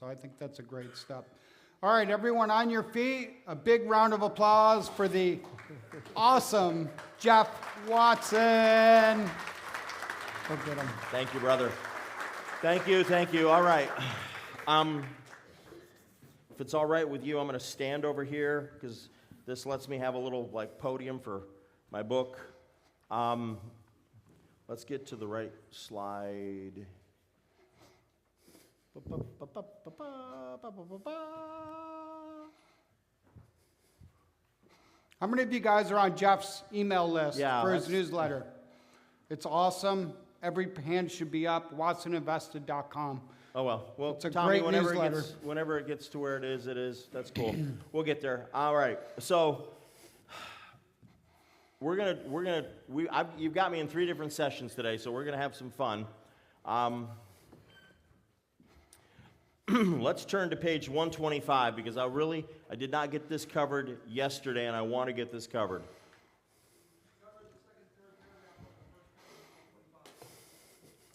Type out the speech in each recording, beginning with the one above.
So I think that's a great step. All right, everyone on your feet, a big round of applause for the awesome Jeff Watson. Go get him. Thank you, brother. Thank you. All right. If it's all right with you, I'm going to stand over here because this lets me have a little podium for my book. Let's get to the right slide. How many of you guys are on Jeff's email list for his newsletter? It's awesome. Every hand should be up. WatsonInvested.com. Oh, well, it's a Tommy, great newsletter. Whenever it gets to where it is. That's cool. We'll get there. All right. So you've got me in 3 different sessions today, so we're gonna have some fun. Let's turn to page 125 because I did not get this covered yesterday, and I want to get this covered.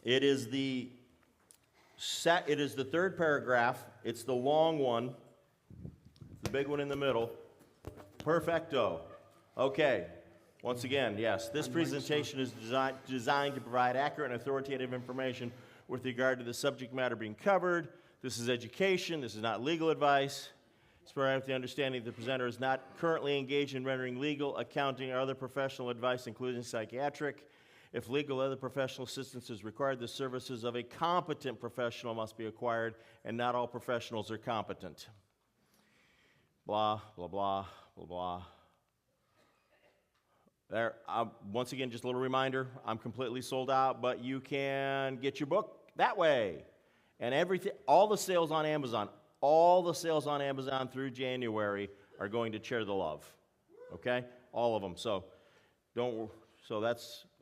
It is the 3rd paragraph. It's the long one, the big one in the middle. Perfecto. Okay. Once again, yes, this presentation is designed to provide accurate and authoritative information with regard to the subject matter being covered. This is education. This is not legal advice. It's provided with the understanding that the presenter is not currently engaged in rendering legal, accounting, or other professional advice, including psychiatric. If legal or other professional assistance is required, the services of a competent professional must be acquired, and not all professionals are competent. Blah, blah, blah, blah, blah. There. Once again, just a little reminder, I'm completely sold out, but you can get your book that way. And all the sales on Amazon through January are going to Share the Love. Okay? All of them. So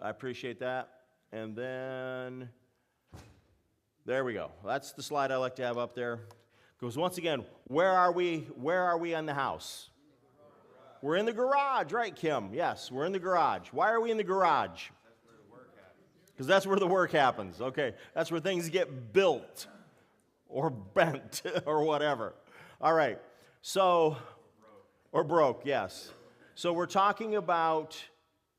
I appreciate that. And then, there we go. That's the slide I like to have up there. Because once again, where are we on the house? We're in the garage, right, Kim? Yes, we're in the garage. Why are we in the garage? Because that's where the work happens. Okay, that's where things get built or bent or whatever. All right, or broke, yes. So we're talking about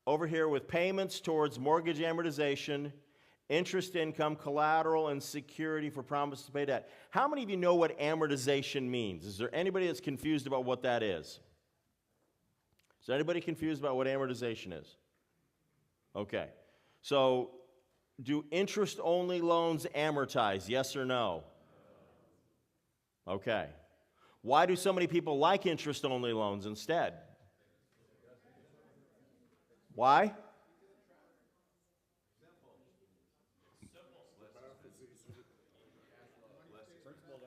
over here with payments towards mortgage amortization, interest income, collateral, and security for promise to pay debt. How many of you know what amortization means? Is there anybody that's confused about what that is? Is anybody confused about what amortization is? Okay, so do interest-only loans amortize, yes or no? Okay. Why do so many people like interest-only loans instead? Why?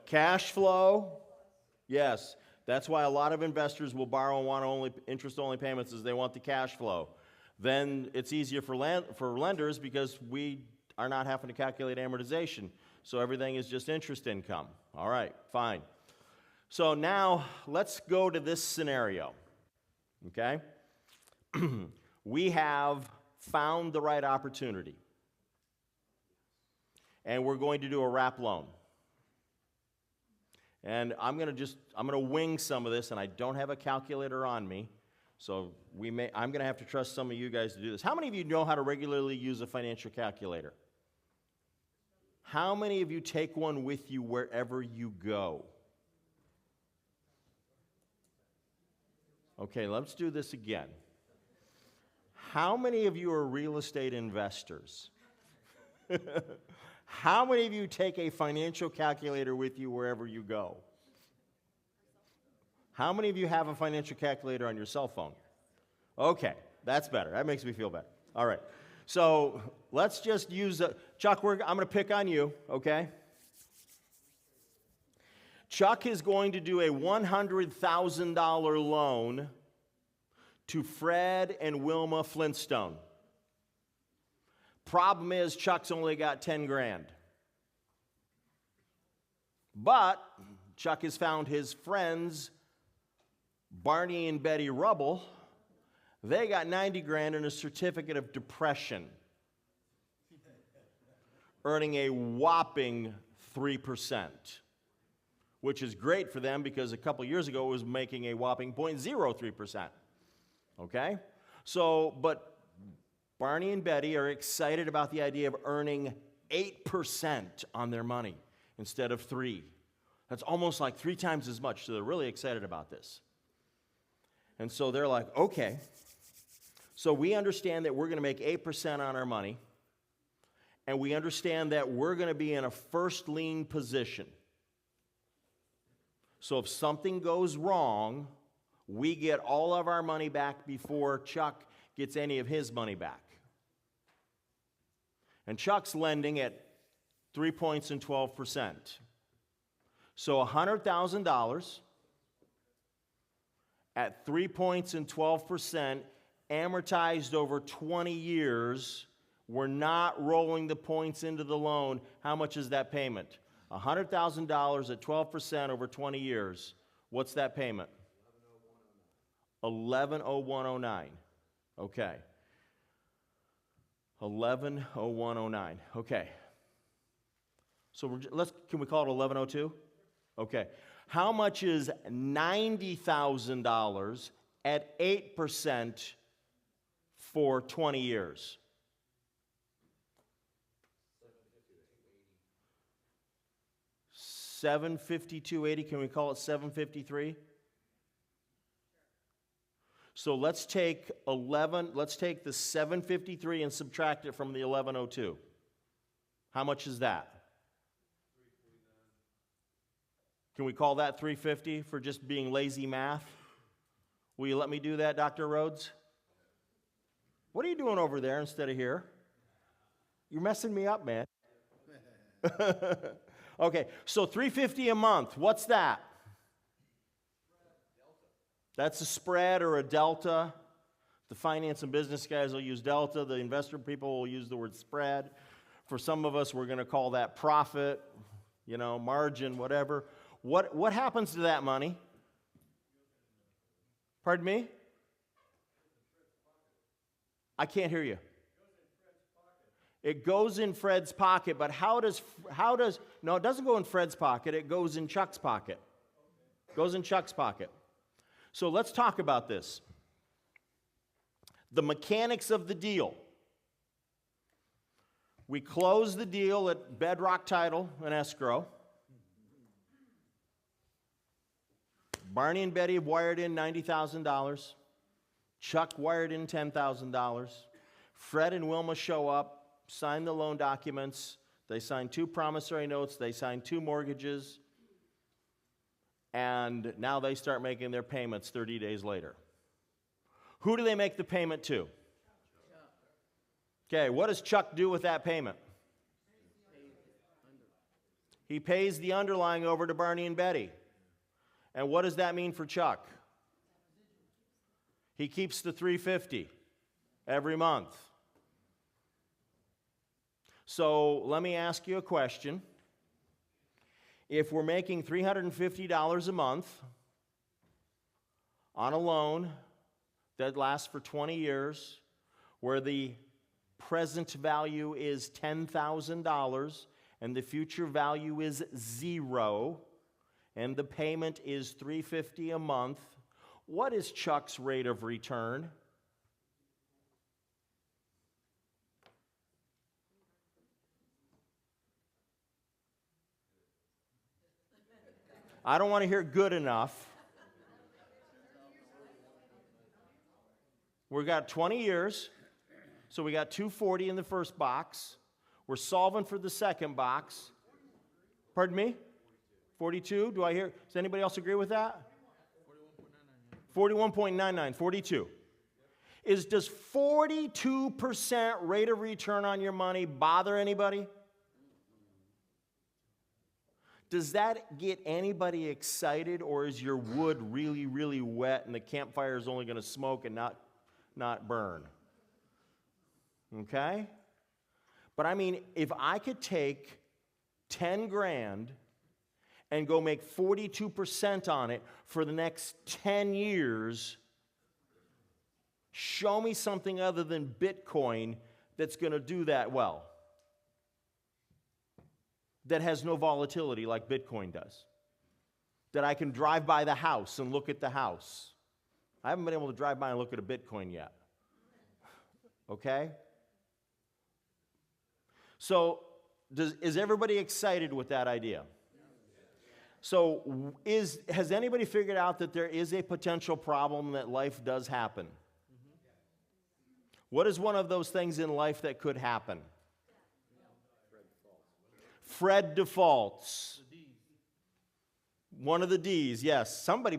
Cash flow? Yes. That's why a lot of investors will borrow and want interest-only payments, is they want the cash flow. Then it's easier for lenders because we are not having to calculate amortization. So everything is just interest income. All right, fine. So now let's go to this scenario, okay? We have found the right opportunity, and we're going to do a wrap loan. And I'm going to wing some of this, and I don't have a calculator on me, so I'm going to have to trust some of you guys to do this. How many of you know how to regularly use a financial calculator? How many of you take one with you wherever you go? Okay, let's do this again. How many of you are real estate investors? How many of you take a financial calculator with you wherever you go? How many of you have a financial calculator on your cell phone? Okay, that's better. That makes me feel better. All right. So let's just use Chuck, I'm going to pick on you, okay? Chuck is going to do a $100,000 loan to Fred and Wilma Flintstone. Problem is, Chuck's only got 10 grand. But Chuck has found his friends, Barney and Betty Rubble. They got 90 grand and a certificate of depression, earning a whopping 3%. which is great for them because a couple years ago it was making a whopping 0.03%. Okay? So, but Barney and Betty are excited about the idea of earning 8% on their money instead of 3. That's almost like 3 times as much, so they're really excited about this. And so they're like, okay, so we understand that we're going to make 8% on our money, and we understand that we're going to be in a first lien position. So if something goes wrong, we get all of our money back before Chuck gets any of his money back. And Chuck's lending at 3 points and 12%. So $100,000 at 3 points and 12%, amortized over 20 years. We're not rolling the points into the loan. How much is that payment? $100,000 at 12% over 20 years. What's that payment? $110109. Okay. $110109. Okay. So can we call it $1102? Okay. How much is $90,000 at 8% for 20 years? $752.80. Can we call it $753? So let's take the 753 and subtract it from the 1102. How much is that? Can we call that 350 for just being lazy math? Will you let me do that, Dr. Rhodes? What are you doing over there instead of here? You're messing me up, man. Okay, so $350 a month. What's that? That's a spread or a delta. The finance and business guys will use delta. The investor people will use the word spread. For some of us, we're going to call that profit, margin, whatever. What happens to that money? Pardon me? I can't hear you. It goes in Fred's pocket, but no, it doesn't go in Fred's pocket. It goes in Chuck's pocket. It goes in Chuck's pocket. So let's talk about this. The mechanics of the deal. We close the deal at Bedrock Title and Escrow. Barney and Betty have wired in $90,000. Chuck wired in $10,000. Fred and Wilma show up, sign the loan documents. They sign 2 promissory notes. They sign 2 mortgages. And now they start making their payments 30 days later. Who do they make the payment to? Okay, what does Chuck do with that payment? He pays the underlying over to Barney and Betty. And what does that mean for Chuck? He keeps the $350 every month. So let me ask you a question. If we're making $350 a month on a loan that lasts for 20 years, where the present value is $10,000 and the future value is 0, and the payment is $350 a month, what is Chuck's rate of return? I don't want to hear good enough. We've got 20 years, so we got $240 in the first box. We're solving for the second box. Pardon me? 42? Does anybody else agree with that? 41.99, 42. Does 42% rate of return on your money bother anybody? Does that get anybody excited, or is your wood really, really wet and the campfire is only going to smoke and not burn? Okay? But I mean, if I could take 10 grand and go make 42% on it for the next 10 years, show me something other than Bitcoin that's going to do that well, that has no volatility like Bitcoin does. that I can drive by the house and look at the house. I haven't been able to drive by and look at a Bitcoin yet. Okay? So, is everybody excited with that idea? So, has anybody figured out that there is a potential problem that life does happen? What is one of those things in life that could happen? Fred defaults. One of the D's, yes. Somebody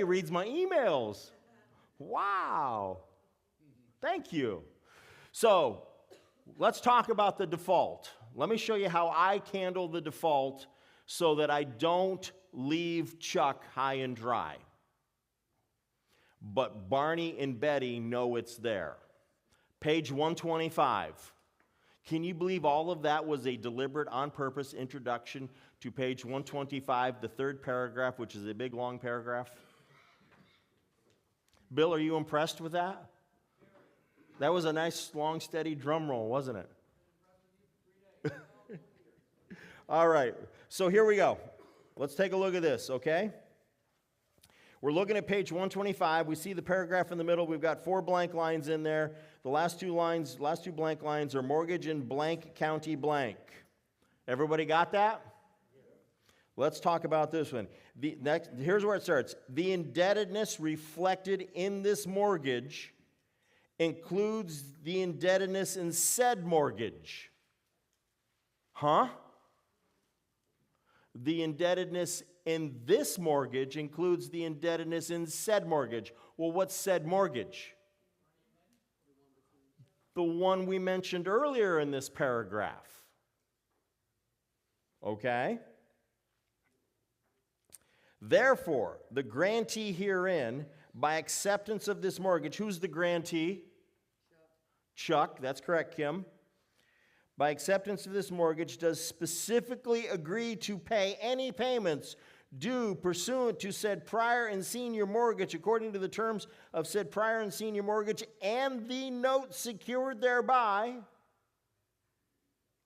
reads my emails. Wow. Thank you. So, let's talk about the default. Let me show you how I handle the default so that I don't leave Chuck high and dry. But Barney and Betty know it's there. Page 125. Can you believe all of that was a deliberate, on-purpose introduction to page 125, the third paragraph, which is a big, long paragraph? Bill, are you impressed with that? That was a nice, long, steady drum roll, wasn't it? All right, so here we go. Let's take a look at this, okay? We're looking at page 125. We see the paragraph in the middle. We've got 4 blank lines in there. The last two blank lines are mortgage in blank county blank. Everybody got that? Let's talk about this one. Here's where it starts. The indebtedness reflected in this mortgage includes the indebtedness in said mortgage. Huh? The indebtedness in this mortgage includes the indebtedness in said mortgage. Well, what's said mortgage? The one we mentioned earlier in this paragraph. Okay? Therefore, the grantee herein, by acceptance of this mortgage, who's the grantee? Chuck, that's correct, Kim. By acceptance of this mortgage, does specifically agree to pay any payments due pursuant to said prior and senior mortgage according to the terms of said prior and senior mortgage and the note secured thereby.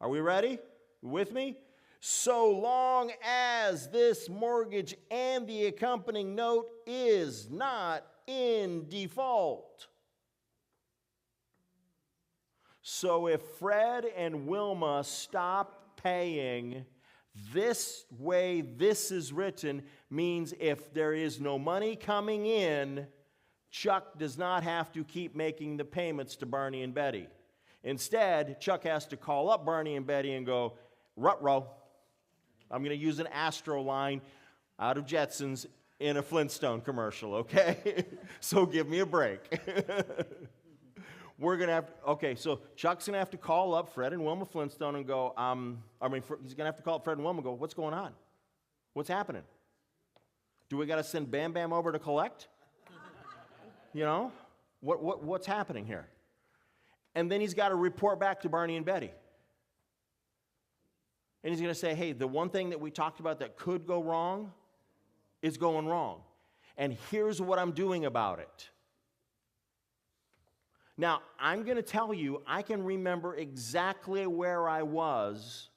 Are we ready? With me? So long as this mortgage and the accompanying note is not in default. So if Fred and Wilma stop paying, this way this is written means if there is no money coming in, Chuck does not have to keep making the payments to Barney and Betty. Instead, Chuck has to call up Barney and Betty and go, "Ruh-roh, I'm going to use an Astro line out of Jetsons in a Flintstone commercial, okay? So give me a break." We're going to have to, okay, so Chuck's going to have to call up Fred and Wilma Flintstone and go, he's going to have to call up Fred and Wilma and go, "What's going on? What's happening? Do we got to send Bam Bam over to collect? You know, what's happening here?" And then he's got to report back to Barney and Betty. And he's going to say, "Hey, the one thing that we talked about that could go wrong is going wrong. And here's what I'm doing about it." Now, I'm going to tell you, I can remember exactly where I was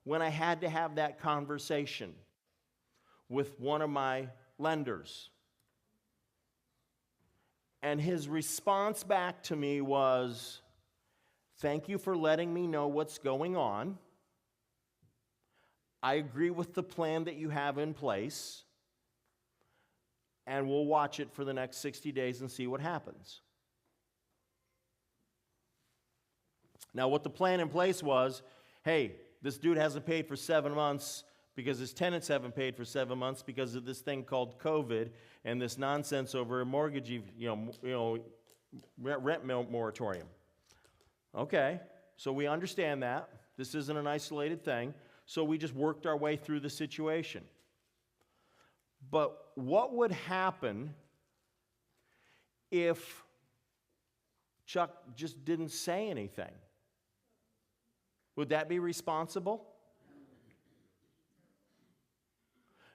when I had to have that conversation with one of my lenders. And his response back to me was, "Thank you for letting me know what's going on. I agree with the plan that you have in place, and we'll watch it for the next 60 days and see what happens." Now, what the plan in place was, hey, this dude hasn't paid for 7 months because his tenants haven't paid for 7 months because of this thing called COVID and this nonsense over a mortgage, rent moratorium. Okay, so we understand that. This isn't an isolated thing. So we just worked our way through the situation. But what would happen if Chuck just didn't say anything? Would that be responsible?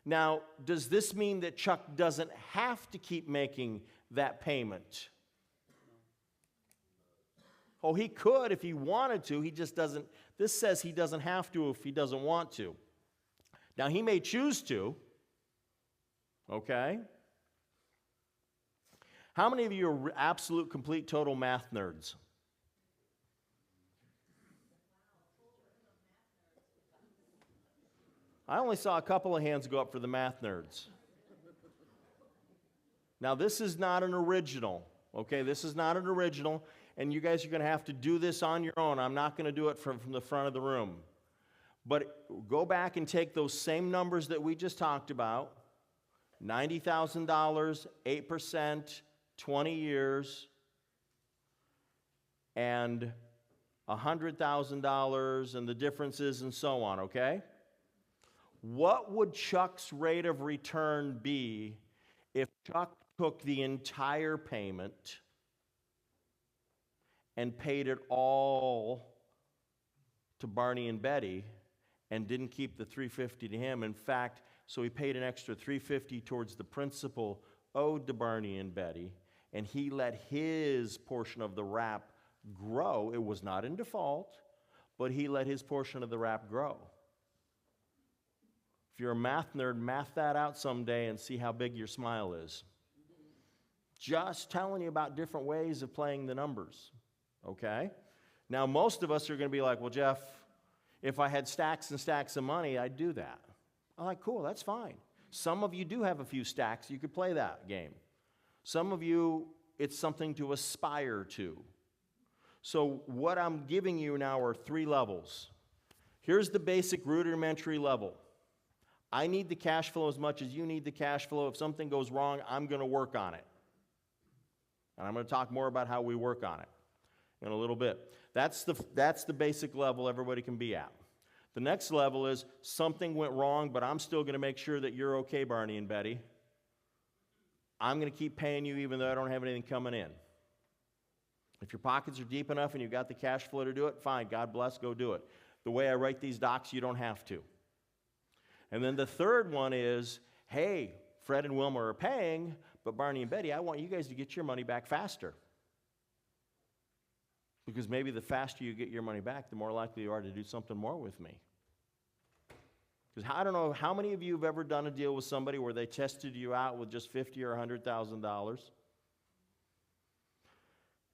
Now, does this mean that Chuck doesn't have to keep making that payment? Oh, he could if he wanted to. He just doesn't. This says he doesn't have to if he doesn't want to. Now, he may choose to, Okay? How many of you are absolute, complete, total math nerds? I only saw a couple of hands go up for the math nerds. Now, this is not an original, okay? This is not an original, and you guys are going to have to do this on your own. I'm not going to do it from the front of the room. But go back and take those same numbers that we just talked about, $90,000, 8%, 20 years, and $100,000, and the differences and so on, okay? What would Chuck's rate of return be if Chuck took the entire payment and paid it all to Barney and Betty and didn't keep the $350 to him? In fact, so he paid an extra $350 towards the principal owed to Barney and Betty, and he let his portion of the wrap grow. It was not in default, but he let his portion of the wrap grow. If you're a math nerd, math that out someday and see how big your smile is. Just telling you about different ways of playing the numbers, okay? Now, most of us are going to be like, well, Jeff, if I had stacks and stacks of money, I'd do that. I'm like, cool, that's fine. Some of you do have a few stacks. You could play that game. Some of you, it's something to aspire to. So what I'm giving you now are 3 levels. Here's the basic rudimentary level. I need the cash flow as much as you need the cash flow. If something goes wrong, I'm going to work on it. And I'm going to talk more about how we work on it in a little bit. That's the basic level everybody can be at. The next level is something went wrong, but I'm still going to make sure that you're okay, Barney and Betty. I'm going to keep paying you even though I don't have anything coming in. If your pockets are deep enough and you've got the cash flow to do it, fine, God bless, go do it. The way I write these docs, you don't have to. And then the third one is, hey, Fred and Wilma are paying, but Barney and Betty, I want you guys to get your money back faster. Because maybe the faster you get your money back, the more likely you are to do something more with me. Because I don't know how many of you have ever done a deal with somebody where they tested you out with just $50,000 or $100,000.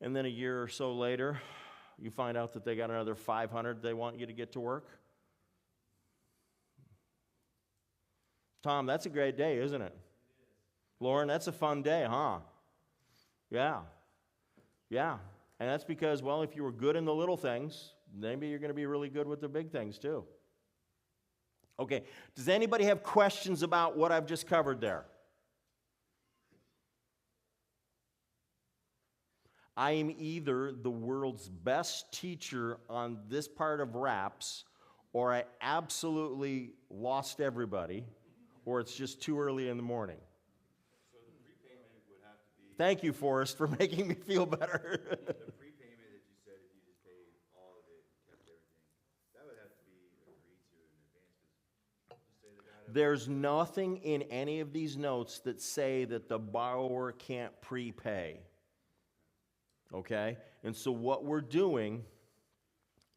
And then a year or so later, you find out that they got another $500 they want you to get to work. Tom, that's a great day, isn't it? Lauren, that's a fun day, huh? Yeah. Yeah. And that's because, well, if you were good in the little things, maybe you're going to be really good with the big things too. Okay. Does anybody have questions about what I've just covered there? I am either the world's best teacher on this part of wraps, or I absolutely lost everybody, or it's just too early in the morning. So the prepayment would have to be... Thank you, Forrest, for making me feel better. The prepayment that you said, if you just paid all of it and kept everything, that would have to be agreed to in advance. Just say the guy... There's nothing in any of these notes that say that the borrower can't prepay. Okay? And so what we're doing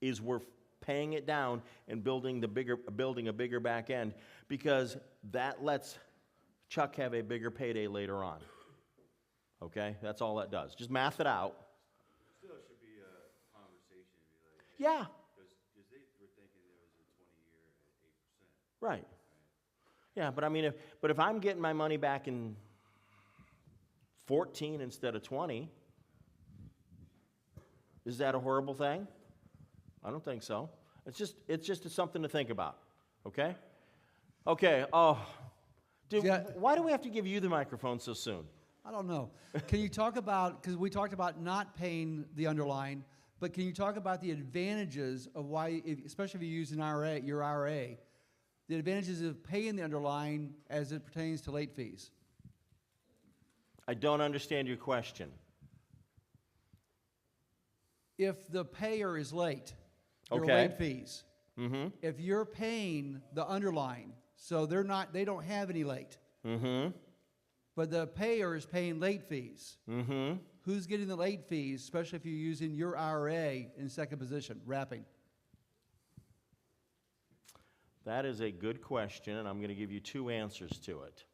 is we're paying it down and building a bigger back end, because that lets Chuck have a bigger payday later on. Okay? That's all that does. Just math it out. Still should be a conversation. Be like, Yeah. Because they were thinking it was a 20-year at 8%. Right. Yeah, but I mean, if I'm getting my money back in 14 instead of 20, is that a horrible thing? I don't think so. It's just something to think about. Okay? Okay. Oh, dude, Yeah. why do we have to give you the microphone so soon? I don't know. Can you talk about, because we talked about not paying the underline, but can you talk about the advantages of why, especially if you use an IRA, your IRA, the advantages of paying the underline as it pertains to late fees? I don't understand your question. If the payer is late, your Okay. late fees. Mm-hmm. If you're paying the underline, so they don't have any late, Mm-hmm. but the payer is paying late fees. Mm-hmm. Who's getting the late fees, especially if you're using your IRA in second position, wrapping? That is a good question, and I'm going to give you 2 answers to it.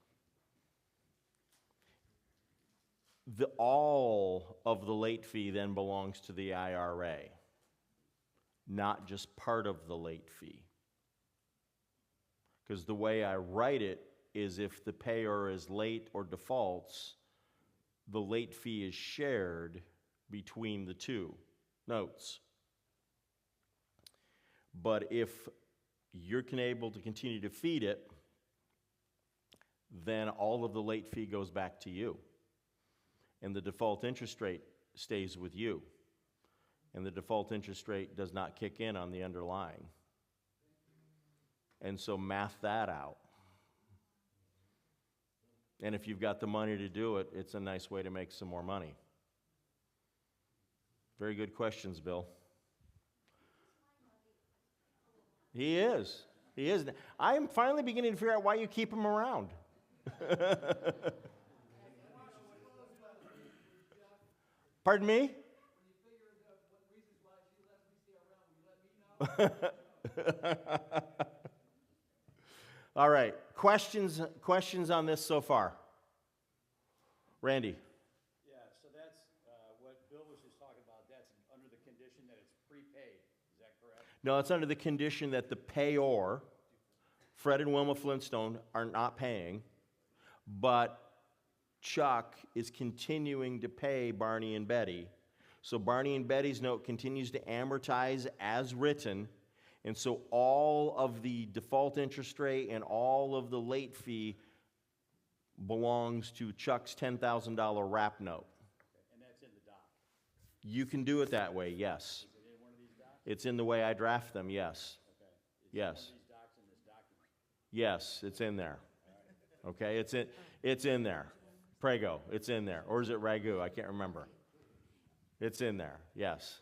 all of the late fee then belongs to the IRA, not just part of the late fee. Because the way I write it is if the payer is late or defaults, the late fee is shared between the two notes. But if you're able to continue to feed it, then all of the late fee goes back to you. And the default interest rate stays with you. And the default interest rate does not kick in on the underlying. And so math that out. And if you've got the money to do it, it's a nice way to make some more money. Very good questions, Bill. He is. He is. I am finally beginning to figure out why you keep him around. Pardon me? All right. Questions on this so far? Randy? Yeah, so that's what Bill was just talking about. That's under the condition that it's prepaid. Is that correct? No, it's under the condition that the payor, Fred and Wilma Flintstone, are not paying, but Chuck is continuing to pay Barney and Betty. So Barney and Betty's note continues to amortize as written, and so all of the default interest rate and all of the late fee belongs to Chuck's $10,000 wrap note. And that's in the doc. You can do it that way, yes. Is it in one of these docs? It's in the way I draft them, yes. Okay. Is Yes. one of these docs in this document? Yes, it's in there. Okay, it's in there. Prego, it's in there. Or is it ragu? I can't remember. It's in there, yes.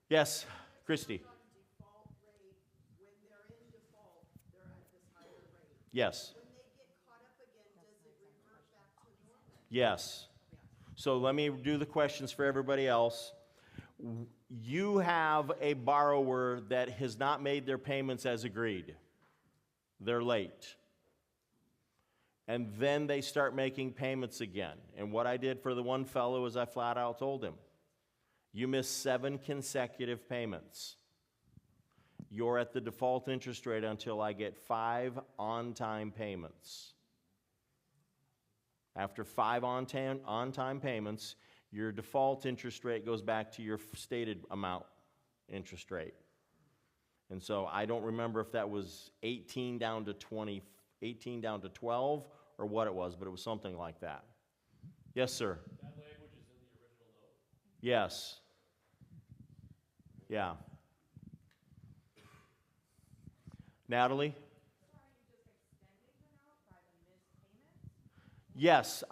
Yes, Christy. Default rate, when they're in default, they're at this higher rate. Yes, When they get caught up again, does it revert back to normal? yes. So let me do the questions for everybody else. You have a borrower that has not made their payments as agreed. They're late. And then they start making payments again. And what I did for the one fellow is I flat out told him, you missed 7 consecutive payments. You're at the default interest rate until I get 5 on-time payments. After 5 on-time payments, your default interest rate goes back to your stated amount interest rate. And so I don't remember if that was 18 down to 20, 18 down to 12, or what it was, but it was something like that. Yes, sir? That language is in the original note. Yes. Yeah. Natalie? Yes,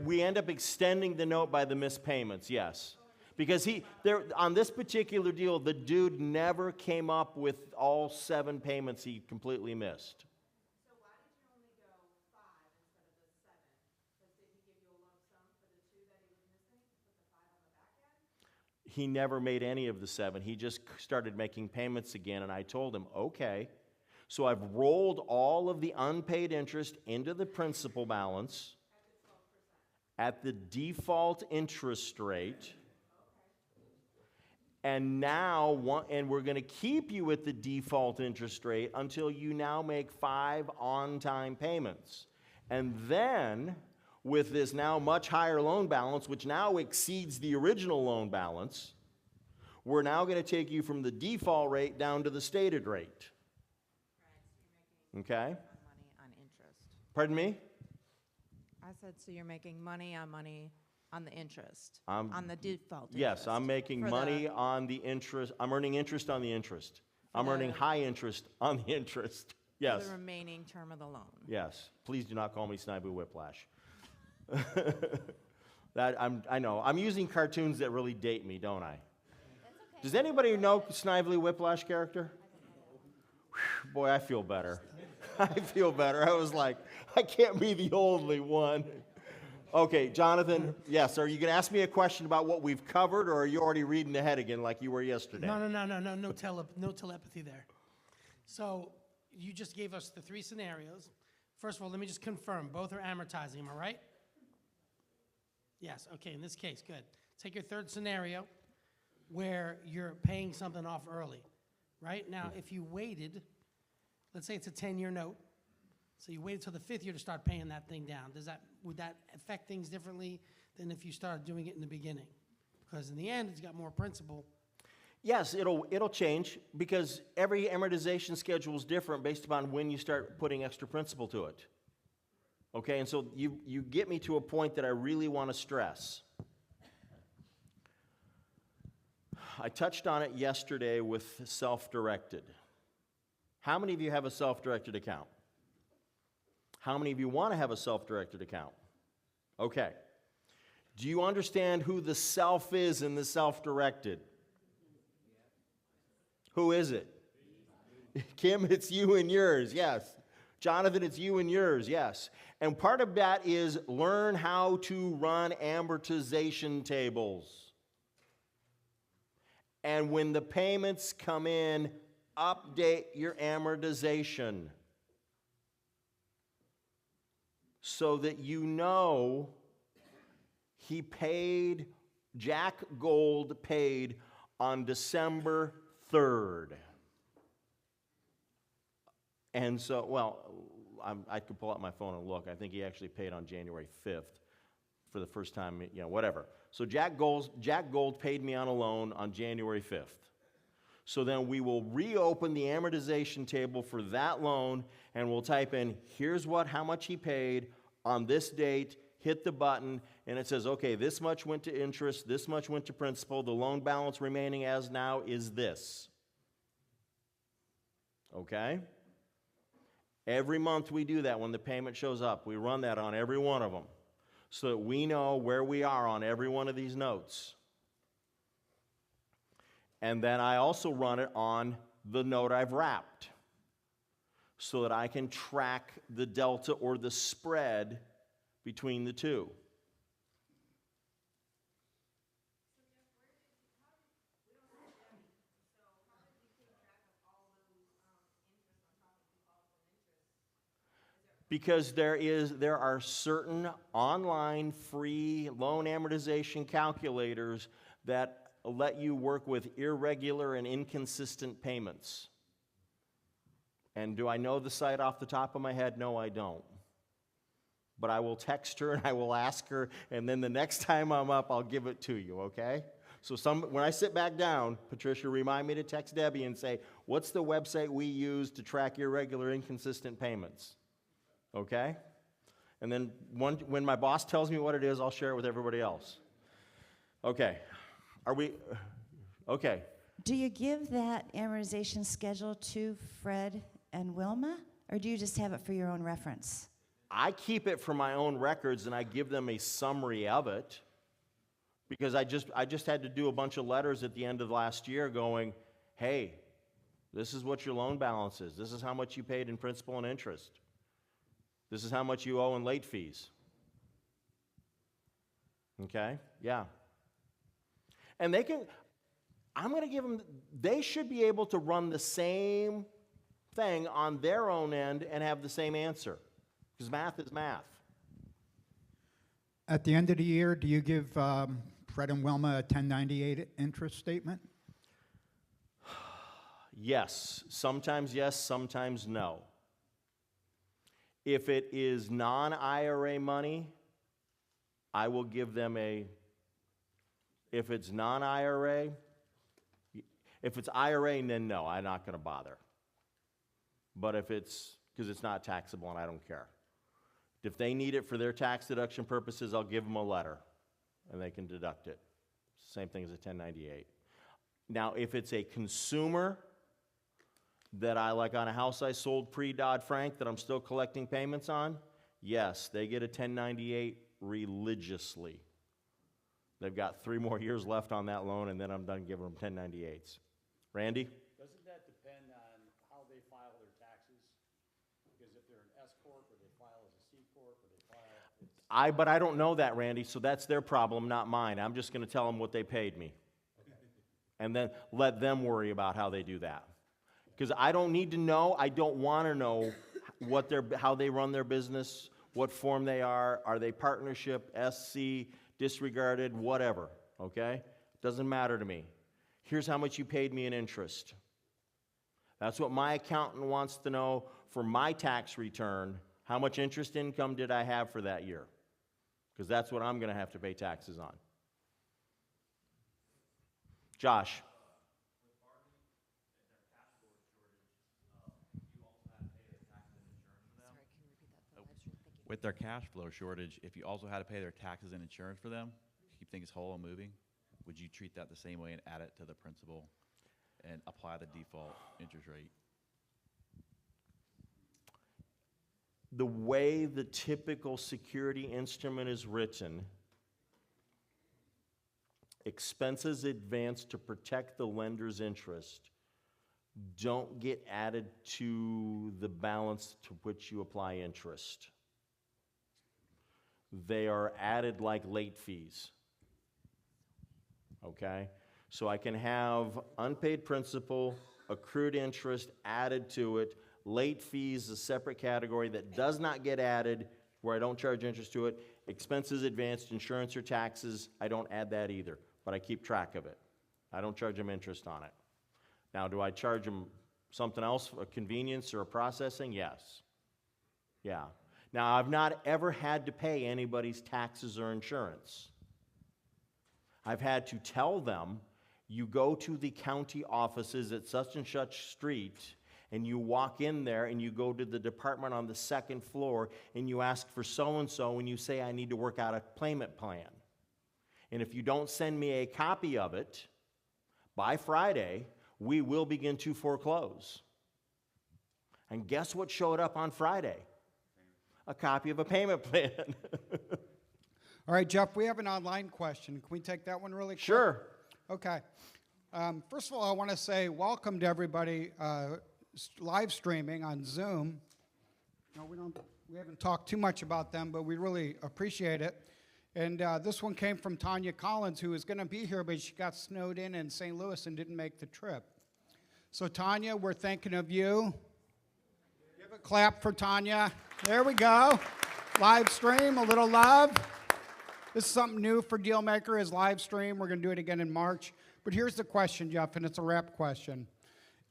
we end up extending the note by the missed payments, yes. Because on this particular deal, the dude never came up with all 7 payments he completely missed. So why did you only go 5 instead of the 7? Because did he give you a lump sum for the 2 that he was missing to put the 5 on the back end? He never made any of the 7. He just started making payments again, and I told him, okay. So I've rolled all of the unpaid interest into the principal balance at the default interest rate. And now, and we're going to keep you at the default interest rate until you now make 5 on-time payments. And then, with this now much higher loan balance, which now exceeds the original loan balance, we're now going to take you from the default rate down to the stated rate. Okay? Money on interest. Pardon me? I said, so you're making money on the interest, I'm- on the default interest. Yes, I'm making for money on the interest. I'm earning interest on the interest. I'm earning high interest on the interest. For Yes. the remaining term of the loan. Yes. Please do not call me Snively Whiplash. I know. I'm using cartoons that really date me, don't I? Does anybody know Snively Whiplash character? Whew, boy, I feel better. I feel better. I was like, I can't be the only one. Okay, Jonathan, yes, are you going to ask me a question about what we've covered, or are you already reading ahead again like you were yesterday? No telepathy there. So you just gave us the 3 scenarios. First of all, let me just confirm, both are amortizing, am I right? Yes, okay, in this case, good. Take your third scenario where you're paying something off early, right? Now, if you waited, let's say it's a 10-year note, so you waited till the 5th year to start paying that thing down. Would that affect things differently than if you started doing it in the beginning? Because in the end, it's got more principal. Yes, it'll change because every amortization schedule is different based upon when you start putting extra principal to it. Okay, and so you get me to a point that I really want to stress. I touched on it yesterday with self-directed. How many of you have a self-directed account? How many of you want to have a self-directed account? Okay. Do you understand who the self is in the self-directed? Who is it? Kim, it's you and yours, yes. Jonathan, it's you and yours, yes. And part of that is learn how to run amortization tables. And when the payments come in, update your amortization so that you know Jack Gold paid on December 3rd. And so, well, I could pull out my phone and look. I think he actually paid on January 5th for the first time, whatever. So Jack Gold paid me on a loan on January 5th. So then we will reopen the amortization table for that loan, and we'll type in, here's how much he paid on this date, hit the button, and it says, okay, this much went to interest, this much went to principal, the loan balance remaining as now is this. Okay? Every month we do that when the payment shows up. We run that on every one of them so that we know where we are on every one of these notes. And then I also run it on the note I've wrapped so that I can track the delta or the spread between the two. Because there are certain online free loan amortization calculators that let you work with irregular and inconsistent payments. And do I know the site off the top of my head? No, I don't. But I will text her and I will ask her, and then the next time I'm up, I'll give it to you, okay? So when I sit back down, Patricia, remind me to text Debbie and say, what's the website we use to track irregular, inconsistent payments? Okay? And then when my boss tells me what it is, I'll share it with everybody else. Okay. Okay. Do you give that amortization schedule to Fred and Wilma, or do you just have it for your own reference? I keep it for my own records, and I give them a summary of it because I just had to do a bunch of letters at the end of last year going, hey, this is what your loan balance is. This is how much you paid in principal and interest. This is how much you owe in late fees. Okay? Yeah. And I'm going to give them, they should be able to run the same thing on their own end and have the same answer. Because math is math. At the end of the year, do you give Fred and Wilma a 1098 interest statement? Yes. Sometimes yes, sometimes no. If it is non-IRA money, I will give them if it's non-IRA, if it's IRA, then no, I'm not going to bother. But because it's not taxable and I don't care. If they need it for their tax deduction purposes, I'll give them a letter and they can deduct it. Same thing as a 1098. Now, if it's a consumer that I like on a house I sold pre-Dodd-Frank that I'm still collecting payments on, yes, they get a 1098 religiously. They've got 3 more years left on that loan, and then I'm done giving them 1098s. Randy? Doesn't that depend on how they file their taxes? Because if they're an S corp or they file as a C corp or they file, But I don't know that, Randy, so that's their problem, not mine. I'm just going to tell them what they paid me. And then let them worry about how they do that. Because I don't need to know, I don't want to know how they run their business, what form they are they partnership, SC, disregarded, whatever, okay? Doesn't matter to me. Here's how much you paid me in interest. That's what my accountant wants to know for my tax return. How much interest income did I have for that year? Because that's what I'm going to have to pay taxes on. Josh. With their cash flow shortage, if you also had to pay their taxes and insurance for them, to keep things whole and moving, would you treat that the same way and add it to the principal and apply the default interest rate? The way the typical security instrument is written, expenses advanced to protect the lender's interest don't get added to the balance to which you apply interest. They are added like late fees. Okay? So I can have unpaid principal, accrued interest added to it, late fees, a separate category that does not get added, where I don't charge interest to it. Expenses advanced, insurance or taxes, I don't add that either, but I keep track of it. I don't charge them interest on it. Now, do I charge them something else, a convenience or a processing? Yes. Yeah. Now, I've not ever had to pay anybody's taxes or insurance. I've had to tell them, you go to the county offices at such and such street, and you walk in there and you go to the department on the second floor and you ask for so-and-so and you say, I need to work out a payment plan. And if you don't send me a copy of it by Friday, we will begin to foreclose. And guess what showed up on Friday? A copy of a payment plan. All right, Jeff, we have an online question. Can we take that one really quick? Sure. Okay. First of all, I want to say welcome to everybody live streaming on Zoom. No, we haven't talked too much about them, but we really appreciate it. And this one came from Tanya Collins, who is going to be here, but she got snowed in St. Louis and didn't make the trip. So Tanya, we're thinking of you. Give a clap for Tanya. There we go. Live stream, a little love. This is something new for Dealmaker, is live stream. We're going to do it again in March. But here's the question, Jeff, and it's a wrap question.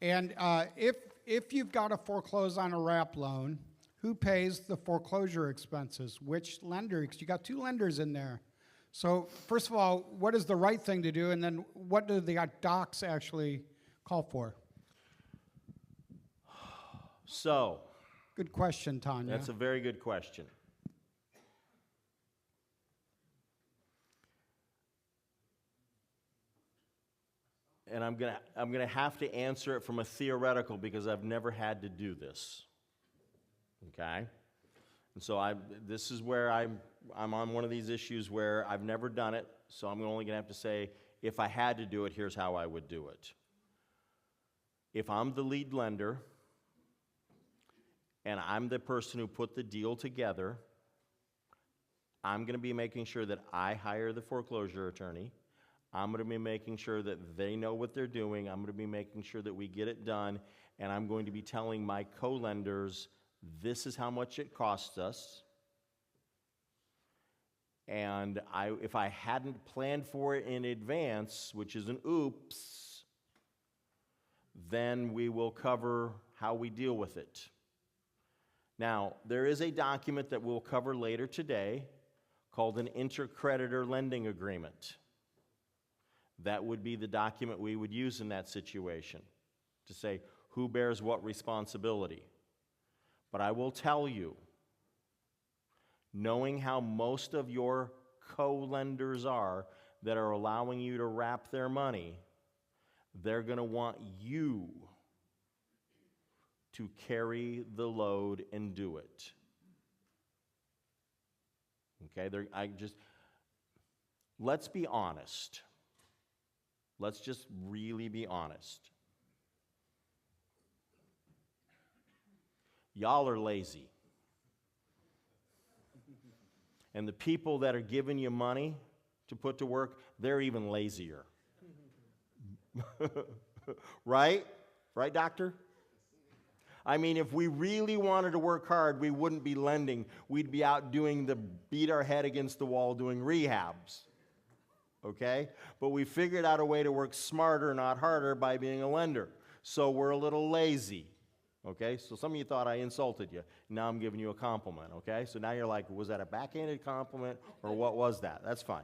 And if you've got to foreclose on a wrap loan, who pays the foreclosure expenses? Which lender? Because you got two lenders in there. So first of all, what is the right thing to do? And then what do the docs actually call for? So. Good question, Tanya. That's a very good question. And I'm gonna have to answer it from a theoretical because I've never had to do this. Okay? And so this is where I'm on one of these issues where I've never done it, so I'm only gonna have to say, if I had to do it, here's how I would do it. If I'm the lead lender, and I'm the person who put the deal together, I'm going to be making sure that I hire the foreclosure attorney. I'm going to be making sure that they know what they're doing. I'm going to be making sure that we get it done. And I'm going to be telling my co-lenders, this is how much it costs us. And if I hadn't planned for it in advance, which is an oops, then we will cover how we deal with it. Now, there is a document that we'll cover later today called an intercreditor lending agreement. That would be the document we would use in that situation to say who bears what responsibility. But I will tell you, knowing how most of your co-lenders are that are allowing you to wrap their money, they're going to want you to carry the load and do it. Okay, let's be honest. Let's just really be honest. Y'all are lazy. And the people that are giving you money to put to work, they're even lazier. Right? Right, doctor? I mean, if we really wanted to work hard, we wouldn't be lending. We'd be out doing beat our head against the wall doing rehabs. Okay? But we figured out a way to work smarter, not harder, by being a lender. So we're a little lazy. Okay? So some of you thought I insulted you. Now I'm giving you a compliment. Okay? So now you're like, was that a backhanded compliment or what was that? That's fine.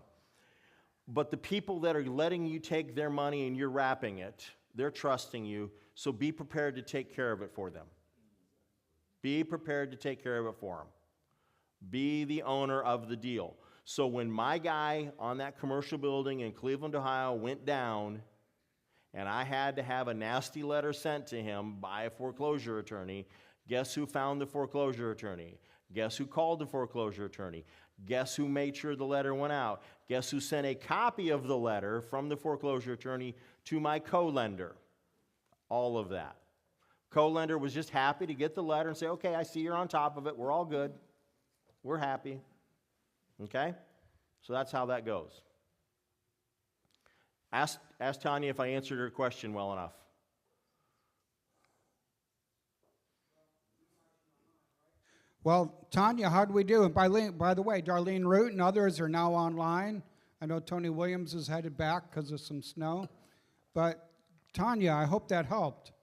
But the people that are letting you take their money and you're wrapping it, they're trusting you, so be prepared to take care of it for them. Be prepared to take care of it for them. Be the owner of the deal. So when my guy on that commercial building in Cleveland, Ohio went down, and I had to have a nasty letter sent to him by a foreclosure attorney, guess who found the foreclosure attorney? Guess who called the foreclosure attorney? Guess who made sure the letter went out? Guess who sent a copy of the letter from the foreclosure attorney to my co-lender? All of that. Co-lender was just happy to get the letter and say, okay, I see you're on top of it. We're all good. We're happy. Okay? So that's how that goes. Ask Tanya if I answered her question well enough. Well, Tanya, how do we do? And by the way, Darlene Root and others are now online. I know Tony Williams is headed back because of some snow. But Tanya, I hope that helped.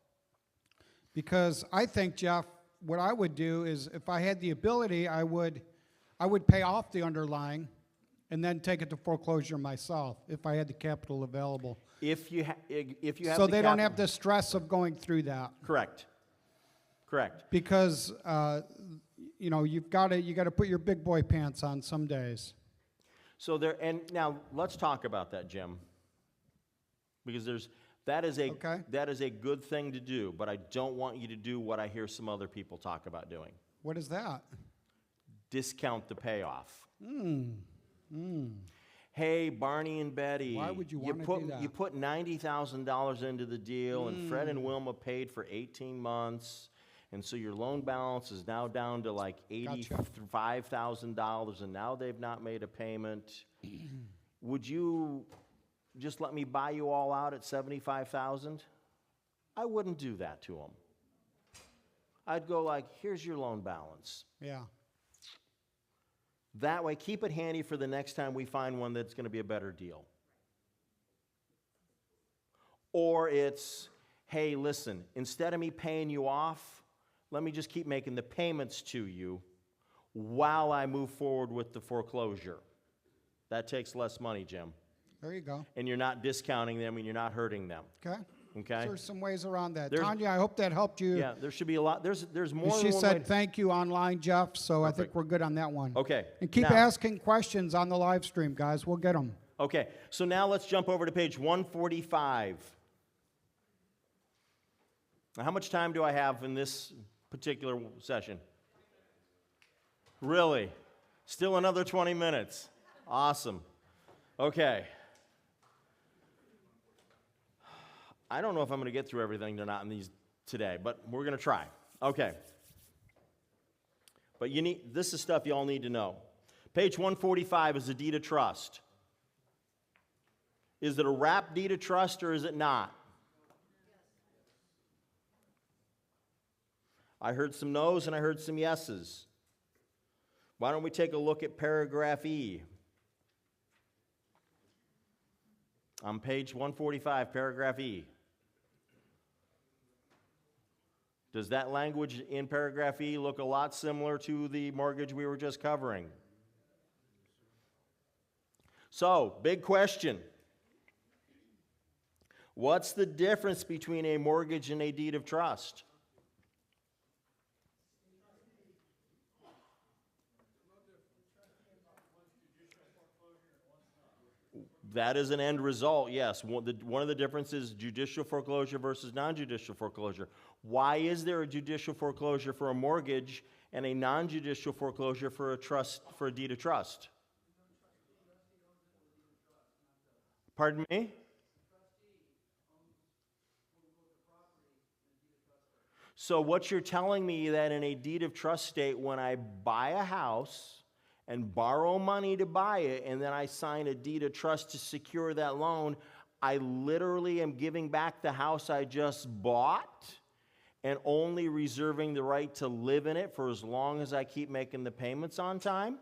Because I think, Jeff, what I would do is if I had the ability, I would pay off the underlying and then take it to foreclosure myself if I had the capital available. If you have so they don't have the stress of going through that. Correct. Correct. Because you know, you got to put your big boy pants on some days. So there, and now let's talk about that, Jim, because that is a good thing to do, but I don't want you to do what I hear some other people talk about doing. What is that? Discount the payoff. Hey, Barney and Betty, why would you want to do that? You put $90,000 into the deal, and Fred and Wilma paid for 18 months. And so your loan balance is now down to like $85,000, and now they've not made a payment. Would you just let me buy you all out at $75,000? I wouldn't do that to them. I'd go like, here's your loan balance. Yeah. That way, keep it handy for the next time we find one that's going to be a better deal. Or it's, hey, listen, instead of me paying you off, let me just keep making the payments to you while I move forward with the foreclosure. That takes less money, Jim. There you go. And you're not discounting them and you're not hurting them. Okay. Okay? So there's some ways around that. Tanya, I hope that helped you. Yeah, there should be a lot. There's more than She one said way thank you online, Jeff, so I Perfect. think we're good on that one. Okay. And keep Now- asking questions on the live stream, guys. We'll get them. Okay, so now let's jump over to page 145. Now, how much time do I have in this particular session? Really? Still another 20 minutes. Awesome. Okay. I don't know if I'm going to get through everything or not in these today, but we're going to try. Okay. But this is stuff you all need to know. Page 145 is a deed of trust. Is it a wrap deed of trust or is it not? I heard some no's and I heard some yeses. Why don't we take a look at paragraph E? On page 145, paragraph E. Does that language in paragraph E look a lot similar to the mortgage we were just covering? So, big question. What's the difference between a mortgage and a deed of trust? That is an end result, yes. One of the differences is judicial foreclosure versus non-judicial foreclosure. Why is there a judicial foreclosure for a mortgage and a non-judicial foreclosure for a deed of trust? Pardon me? So what you're telling me that in a deed of trust state, when I buy a house and borrow money to buy it, and then I sign a deed of trust to secure that loan, I literally am giving back the house I just bought, and only reserving the right to live in it for as long as I keep making the payments on time?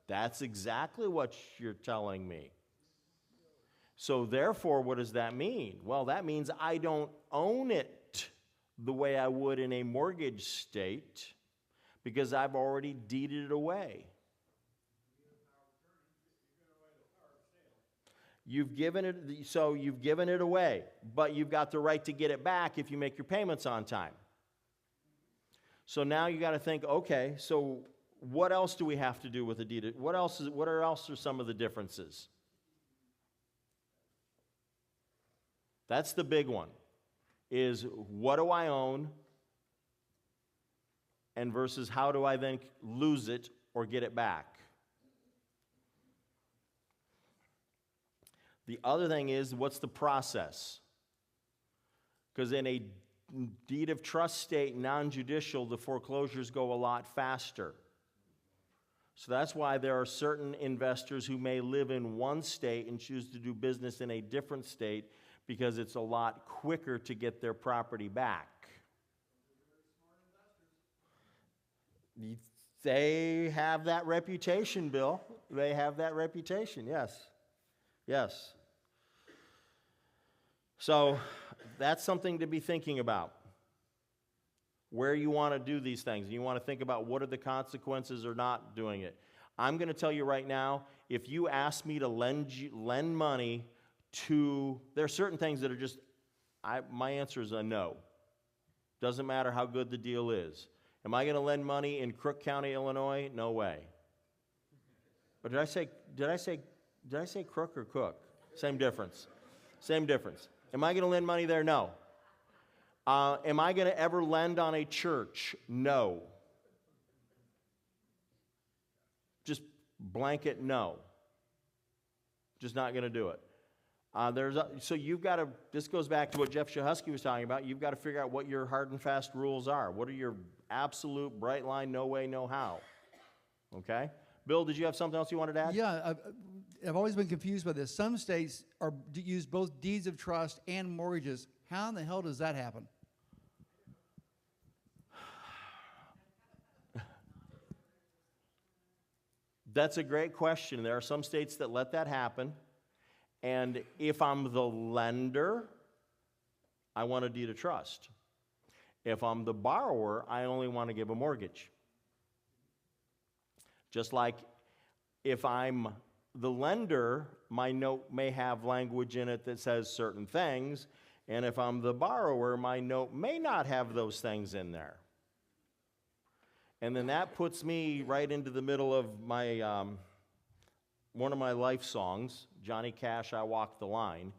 That's exactly what you're telling me. So therefore, what does that mean? Well, that means I don't own it the way I would in a mortgage state because I've already deeded it away. You've given it away, but you've got the right to get it back if you make your payments on time. So now you got to think, okay, so what else do we have to do with a deed? What else are some of the differences? That's the big one, is what do I own and versus how do I then lose it or get it back? The other thing is, what's the process? Because in a deed of trust state, non-judicial, the foreclosures go a lot faster. So that's why there are certain investors who may live in one state and choose to do business in a different state because it's a lot quicker to get their property back. They have that reputation, Bill. They have that reputation, yes. Yes. So that's something to be thinking about. Where you want to do these things. You want to think about what are the consequences of not doing it. I'm going to tell you right now, if you ask me to lend money to, there are certain things that are just, my answer is a no. Doesn't matter how good the deal is. Am I going to lend money in Crook County, Illinois? No way. But did I say Crook or Cook? Same difference. Same difference. Am I going to lend money there? No. Am I going to ever lend on a church? No. Just blanket no. Just not going to do it. So you've got to, this goes back to what Jeff Shahusky was talking about, you've got to figure out what your hard and fast rules are. What are your absolute bright line, no way, no how? Okay? Bill, did you have something else you wanted to add? Yeah, I've always been confused by this. Some states use both deeds of trust and mortgages. How in the hell does that happen? That's a great question. There are some states that let that happen. And if I'm the lender, I want a deed of trust. If I'm the borrower, I only want to give a mortgage. Just like if I'm the lender, my note may have language in it that says certain things, and if I'm the borrower, my note may not have those things in there. And then that puts me right into the middle of my one of my life songs, Johnny Cash, I Walk the Line,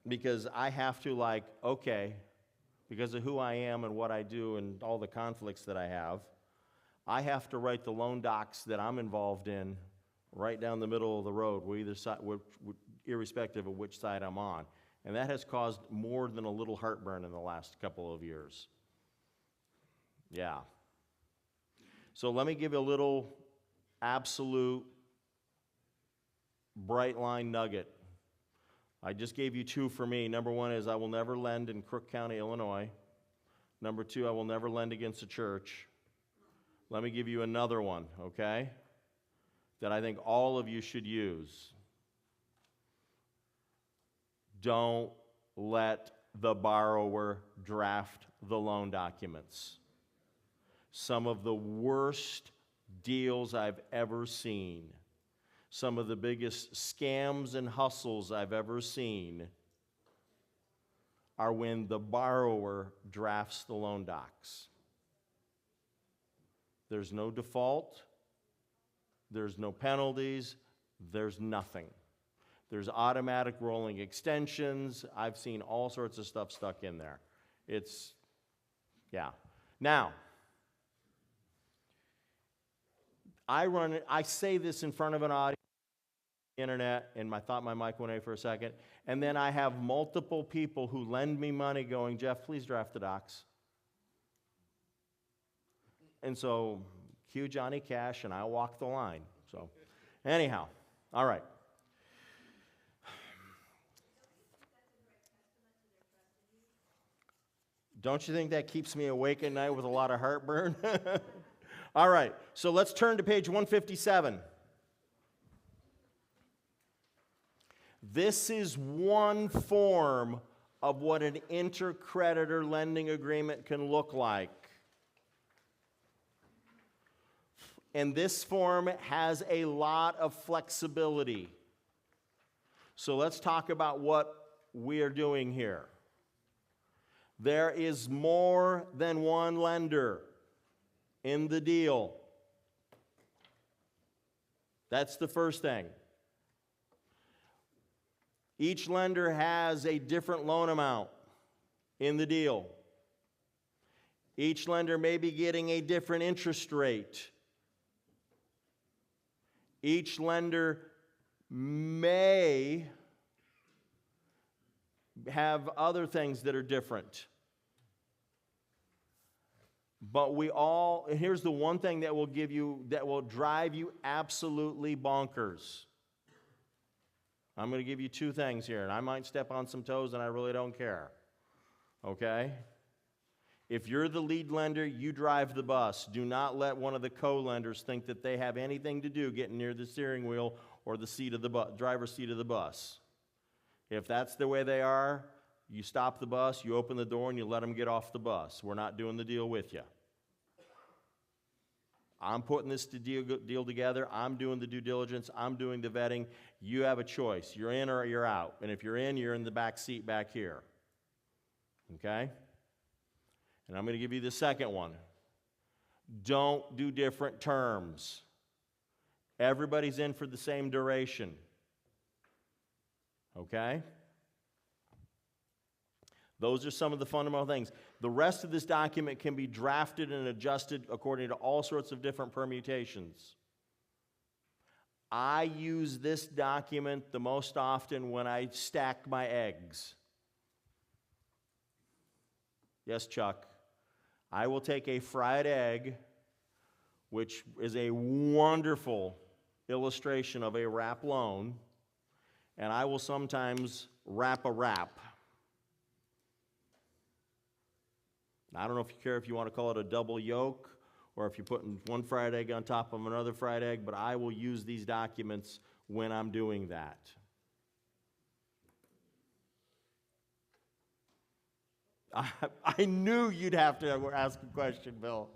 because I have to okay, because of who I am and what I do and all the conflicts that I have to write the loan docs that I'm involved in right down the middle of the road, irrespective of which side I'm on. And that has caused more than a little heartburn in the last couple of years. Yeah. So let me give you a little absolute bright line nugget. I just gave you two for me. Number one is I will never lend in Crook County, Illinois. Number two, I will never lend against a church. Let me give you another one, okay, that I think all of you should use. Don't let the borrower draft the loan documents. Some of the worst deals I've ever seen, some of the biggest scams and hustles I've ever seen are when the borrower drafts the loan docs. There's no default, there's no penalties, there's nothing. There's automatic rolling extensions. I've seen all sorts of stuff stuck in there. Yeah. Now, I say this in front of an audience on the internet, and I thought my mic went away for a second, and then I have multiple people who lend me money going, Jeff, please draft the docs. And so, cue Johnny Cash, and I'll walk the line. So, anyhow, all right. Don't you think that keeps me awake at night with a lot of heartburn? All right, so let's turn to page 157. This is one form of what an intercreditor lending agreement can look like. And this form has a lot of flexibility. So let's talk about what we are doing here. There is more than one lender in the deal. That's the first thing. Each lender has a different loan amount in the deal. Each lender may be getting a different interest rate. Each lender may have other things that are different. But here's the one thing that will drive you absolutely bonkers. I'm going to give you two things here, and I might step on some toes, and I really don't care. Okay? If you're the lead lender, you drive the bus. Do not let one of the co-lenders think that they have anything to do getting near the steering wheel or the seat of the driver's seat of the bus. If that's the way they are, you stop the bus, you open the door, and you let them get off the bus. We're not doing the deal with you. I'm putting this deal together. I'm doing the due diligence. I'm doing the vetting. You have a choice. You're in or you're out. And if you're in the back seat back here. Okay? And I'm going to give you the second one. Don't do different terms. Everybody's in for the same duration. Okay? Those are some of the fundamental things. The rest of this document can be drafted and adjusted according to all sorts of different permutations. I use this document the most often when I stack my eggs. Yes, Chuck. I will take a fried egg, which is a wonderful illustration of a wrap loan, and I will sometimes wrap a wrap. I don't know if you care if you want to call it a double yolk or if you're putting one fried egg on top of another fried egg, but I will use these documents when I'm doing that. I knew you'd have to ask a question, Bill.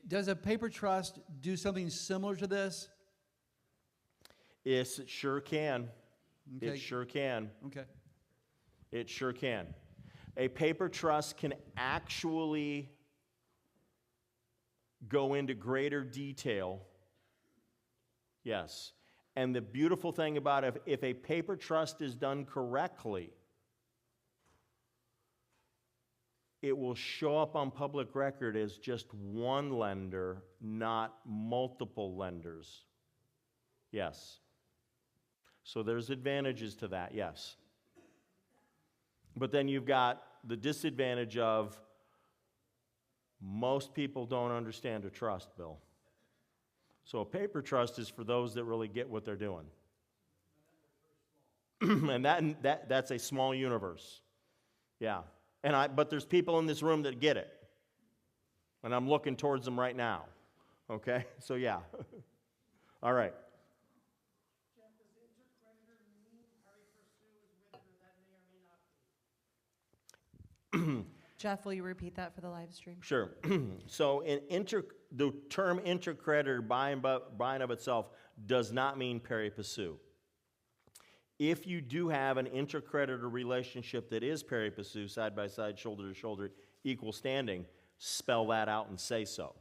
Does a paper trust do something similar to this? Yes, it sure can. Okay. It sure can. Okay. It sure can. A paper trust can actually go into greater detail. Yes. And the beautiful thing about it, if a paper trust is done correctly, it will show up on public record as just one lender, not multiple lenders. Yes. So there's advantages to that, yes. But then you've got the disadvantage of most people don't understand a trust, Bill. So a paper trust is for those that really get what they're doing. And that's a small universe. Yeah. But there's people in this room that get it. And I'm looking towards them right now. Okay? So yeah. All right. Jeff, will you repeat that for the live stream? Sure. So the term intercreditor by and of itself does not mean pari passu. If you do have an intercreditor relationship that is pari passu, side by side, shoulder to shoulder, equal standing, spell that out and say so.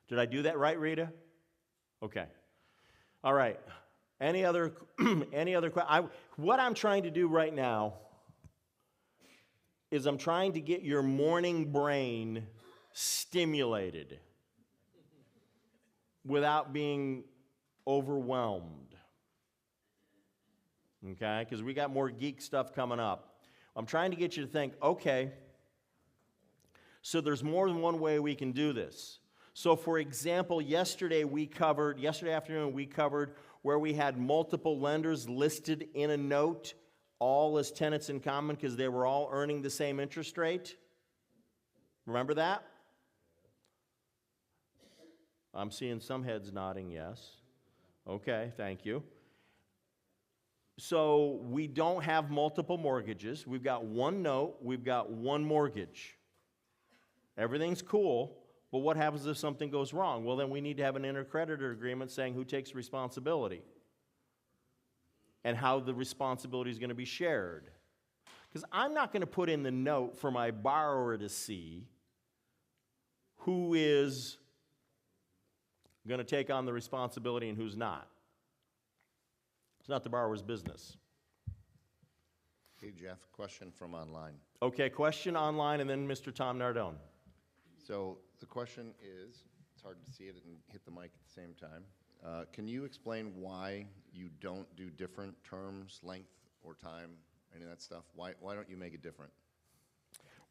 Did I do that right, Rita? Okay. All right. Any other questions? What I'm trying to do right now is I'm trying to get your morning brain stimulated without being overwhelmed. Okay? Because we got more geek stuff coming up. I'm trying to get you to think, okay, so there's more than one way we can do this. So for example, yesterday afternoon we covered where we had multiple lenders listed in a note all as tenants in common because they were all earning the same interest rate? Remember that? I'm seeing some heads nodding yes. Okay, thank you. So we don't have multiple mortgages. We've got one note, we've got one mortgage. Everything's cool, but what happens if something goes wrong? Well, then we need to have an intercreditor agreement saying who takes responsibility and how the responsibility is going to be shared. Because I'm not going to put in the note for my borrower to see who is going to take on the responsibility and who's not. It's not the borrower's business. Hey, Jeff, question from online. Okay, question online, and then Mr. Tom Nardone. So the question is, it's hard to see it and hit the mic at the same time. Can you explain why you don't do different terms, length, or time, any of that stuff? Why don't you make it different?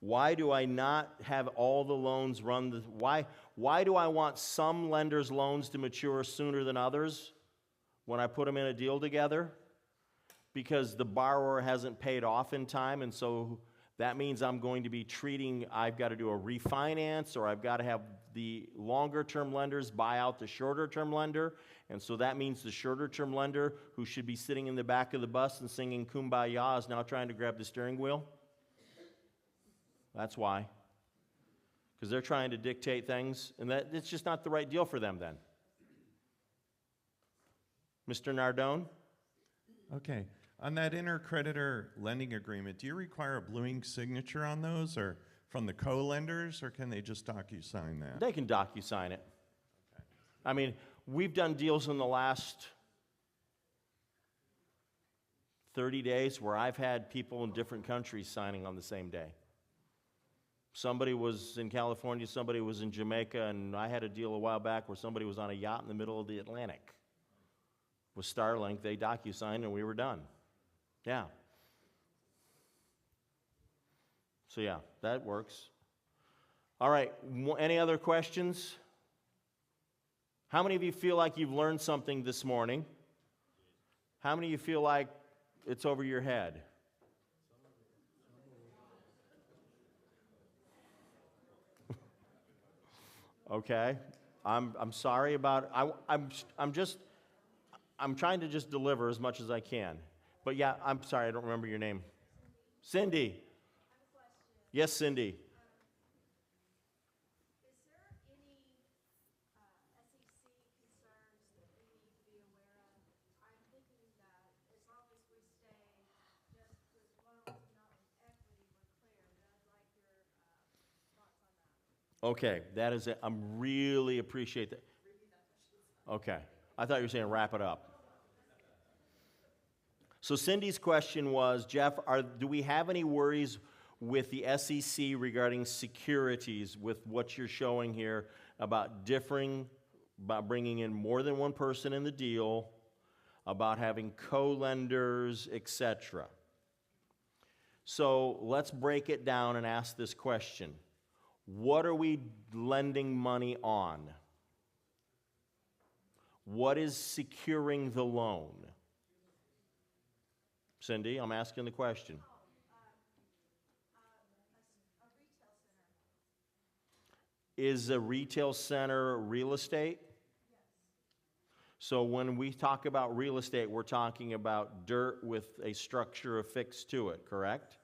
Why do I not have all the loans run why do I want some lenders' loans to mature sooner than others when I put them in a deal together? Because the borrower hasn't paid off in time, and so that means I'm going to be I've got to do a refinance, or I've got to have the longer-term lenders buy out the shorter-term lender, and so that means the shorter-term lender, who should be sitting in the back of the bus and singing Kumbaya, is now trying to grab the steering wheel. That's why. Because they're trying to dictate things, and it's just not the right deal for them then. Mr. Nardone? Okay. On that intercreditor lending agreement, do you require a blue ink signature on those, or from the co-lenders, or can they just DocuSign that? They can DocuSign it. Okay. I mean, we've done deals in the last 30 days where I've had people in different countries signing on the same day. Somebody was in California, somebody was in Jamaica, and I had a deal a while back where somebody was on a yacht in the middle of the Atlantic. With Starlink, they DocuSigned and we were done. Yeah. So yeah, that works. All right, any other questions? How many of you feel like you've learned something this morning? How many of you feel like it's over your head? Okay, I'm sorry about it. I'm trying to just deliver as much as I can. But yeah, I'm sorry, I don't remember your name. Cindy. Yes, Cindy. Is there any SEC concerns that we need to be aware of? I'm thinking that as long as we stay just with loans, not with equity, we're clear. But I'd like your thoughts on that. Okay, that is it. I'm really appreciate that. Okay, I thought you were saying wrap it up. So Cindy's question was, Jeff, do we have any worries with the SEC regarding securities with what you're showing here about bringing in more than one person in the deal, about having co-lenders, etc. So let's break it down and ask this question. What are we lending money on? What is securing the loan? Cindy, I'm asking the question. A retail center. Is a retail center real estate? Yes. So when we talk about real estate, we're talking about dirt with a structure affixed to it, correct?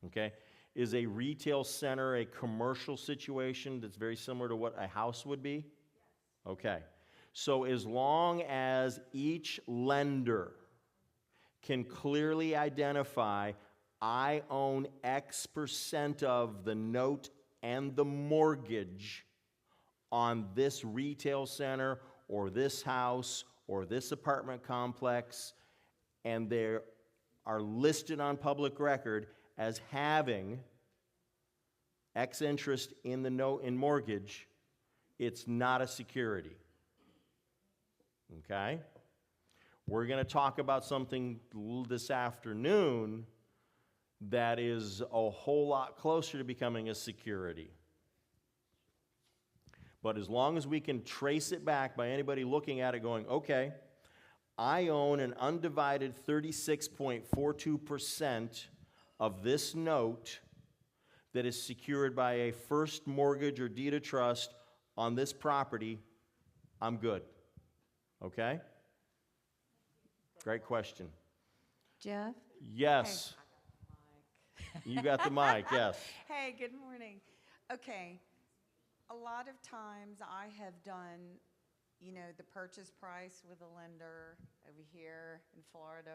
Okay. Is a retail center a commercial situation that's very similar to what a house would be? Yes. Okay. So as long as each lender can clearly identify, I own X percent of the note and the mortgage on this retail center or this house or this apartment complex, and they are listed on public record as having X interest in the note and mortgage, it's not a security. Okay? We're going to talk about something this afternoon that is a whole lot closer to becoming a security. But as long as we can trace it back by anybody looking at it going, okay, I own an undivided 36.42% of this note that is secured by a first mortgage or deed of trust on this property, I'm good. Okay? Great question. Jeff? Yes. You got the mic, yes. Hey, good morning. Okay, a lot of times I have done, the purchase price with a lender over here in Florida,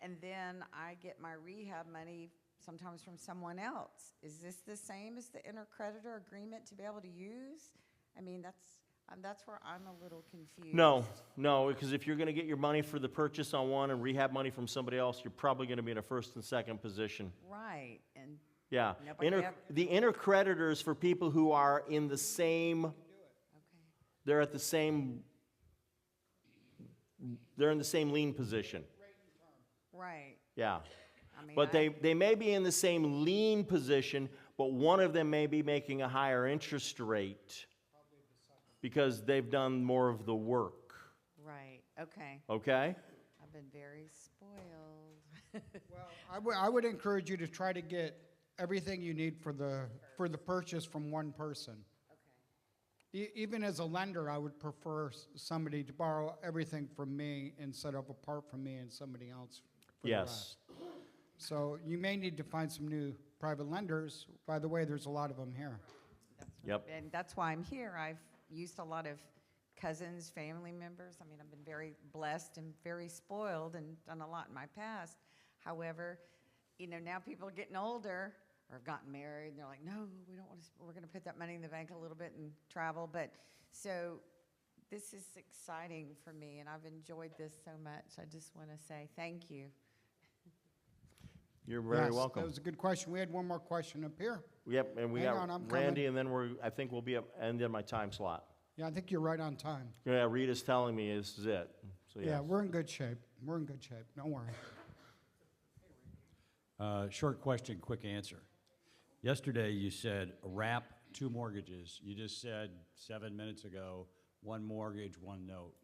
and then I get my rehab money sometimes from someone else. Is this the same as the intercreditor agreement to be able to use? I mean, that's where I'm a little confused. No, because if you're going to get your money for the purchase on one and rehab money from somebody else, you're probably going to be in a first and second position. Right, and Yeah. Nobody The intercreditors for people who are in the same, they're in the same lien position. right. Yeah. I mean, But they may be in the same lien position, but one of them may be making a higher interest rate because they've done more of the work. Right, okay. Okay? I've been very spoiled. Well, I would encourage you to try to get everything you need for the purchase from one person. Even as a lender, I would prefer somebody to borrow everything from me instead of apart from me and somebody else for the Yes. rest. So you may need to find some new private lenders. By the way, there's a lot of them here. Yep. And that's why I'm here. I've used a lot of cousins, family members. I mean, I've been very blessed and very spoiled and done a lot in my past. However, now people are getting older or have gotten married, and they're like, no, we don't want to, we're going to put that money in the bank a little bit and travel. But so this is exciting for me, and I've enjoyed this so much. I just want to say thank you. You're very Yes, welcome. That was a good question. We had one more question up here. Yep, and we Hang got on, I'm Randy, coming. and then I think we'll be at end of my time slot. Yeah, I think you're right on time. Yeah, Rita's telling me this is it. So Yeah, yes. we're in good shape. We're in good shape. Don't worry. Short question, quick answer. Yesterday, you said wrap 2 mortgages. You just said 7 minutes ago, 1 mortgage, 1 note.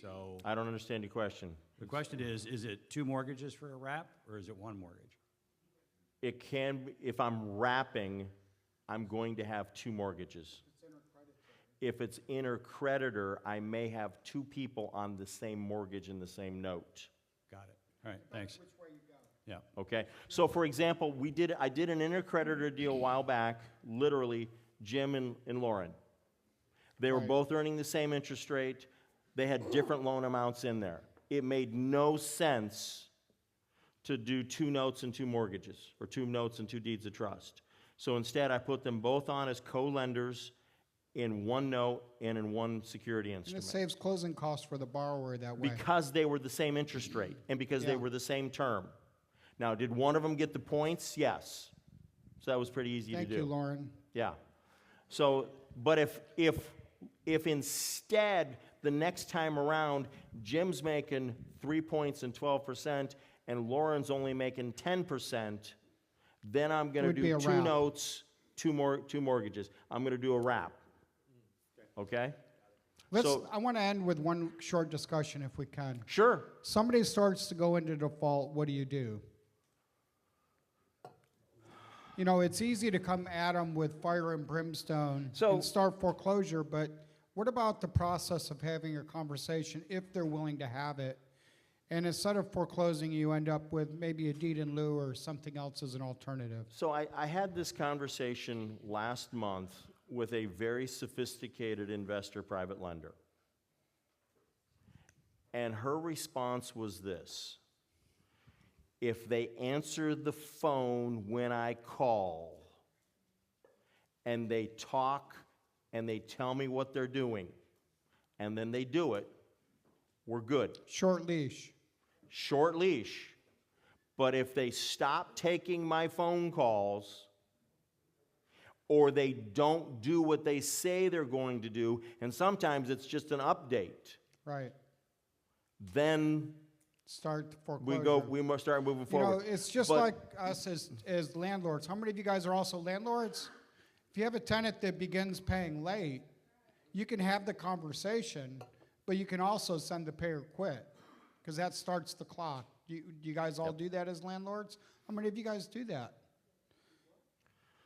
So I don't understand your question. the question is it 2 mortgages for a wrap, or is it 1 mortgage? It can be, if I'm wrapping, I'm going to have 2 mortgages. If it's intercreditor, I may have 2 people on the same mortgage and the same note. Got it. All right, thanks. Yeah. Okay? So for example, I did an intercreditor deal a while back, literally, Jim and Lauren. They were Right. both earning the same interest rate. They had different loan amounts in there. It made no sense to do 2 notes and 2 mortgages, or 2 notes and 2 deeds of trust. So instead, I put them both on as co-lenders in 1 note and in 1 security And it instrument. saves closing costs for the borrower that way. Because they were the same interest rate, and because they Yeah. were the same term. Now, did one of them get the points? Yes. So that was pretty easy Thank to do. you, Lauren. Yeah. So, but if instead, the next time around, Jim's making 3 points and 12%, and Lauren's only making 10%, then I'm gonna Would be do a 2 wrap. notes, 2 mortgages. I'm gonna do a wrap. Okay? So- I want to end with one short discussion if we can. Sure. Somebody starts to go into default, what do? It's easy to come at them with fire and brimstone So- and start foreclosure, but what about the process of having a conversation if they're willing to have it? And instead of foreclosing, you end up with maybe a deed in lieu or something else as an alternative. So I had this conversation last month with a very sophisticated investor private lender. And her response was this: if they answer the phone when I call, and they talk and they tell me what they're doing, and then they do it, we're good. Short leash. Short leash. But if they stop taking my phone calls, or they don't do what they say they're going to do, and sometimes it's just an update, Right. then Start the foreclosure. we must start moving You know, forward. it's just But- like us as landlords. How many of you guys are also landlords? If you have a tenant that begins paying late, you can have the conversation, But you can also send the pay or quit, because that starts the clock. Do you guys all do that as landlords? How many of you guys do that?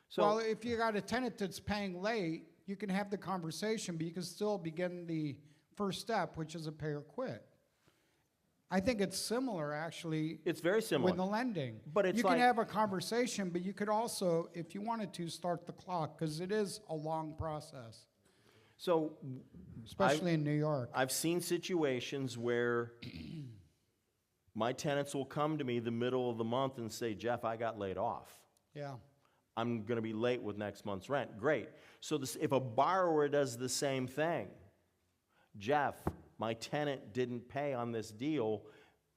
So- Well, if you got a tenant that's paying late, you can have the conversation, but you can still begin the first step, which is a pay or quit. I think it's similar, actually. It's very similar. With the lending. But it's you can like- have a conversation, but you could also, if you wanted to, start the clock, because it is a long process, So especially in New York. I've seen situations where my tenants will come to me the middle of the month and say, Jeff, I got laid off. Yeah. I'm going to be late with next month's rent. Great. So if a borrower does the same thing, Jeff, my tenant didn't pay on this deal